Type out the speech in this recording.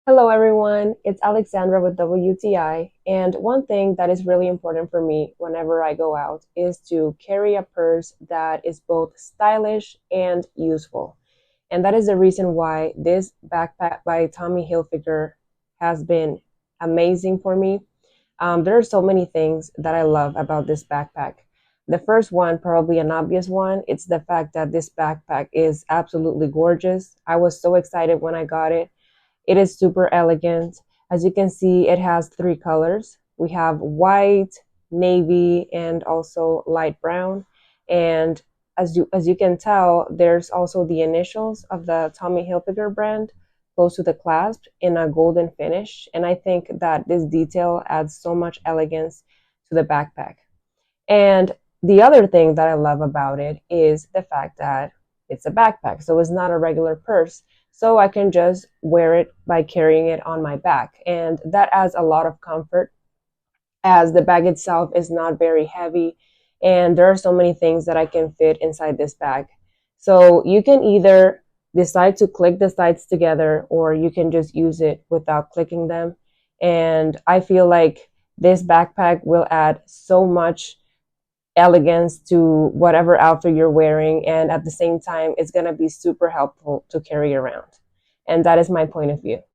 Hello, everyone. It's Alexandra with WTI. And one thing that is really important for me whenever I go out is to carry a purse that is both stylish and useful. And that is the reason why this backpack by Tommy Hilfiger has been amazing for me. There are so many things that I love about this backpack. The first one, probably an obvious one, it's the fact that this backpack is absolutely gorgeous. I was so excited when I got it. It is super elegant. As you can see, it has three colors. We have white, navy, and also light brown. And as you can tell, there's also the initials of the Tommy Hilfiger brand close to the clasp in a golden finish. And I think that this detail adds so much elegance to the backpack. And the other thing that I love about it is the fact that it's a backpack. So it's not a regular purse. So I can just wear it by carrying it on my back. And that adds a lot of comfort as the bag itself is not very heavy. And there are so many things that I can fit inside this bag. So you can either decide to click the sides together or you can just use it without clicking them. And I feel like this backpack will add so much elegance to whatever outfit you're wearing, and at the same time it's going to be super helpful to carry around. And that is my point of view.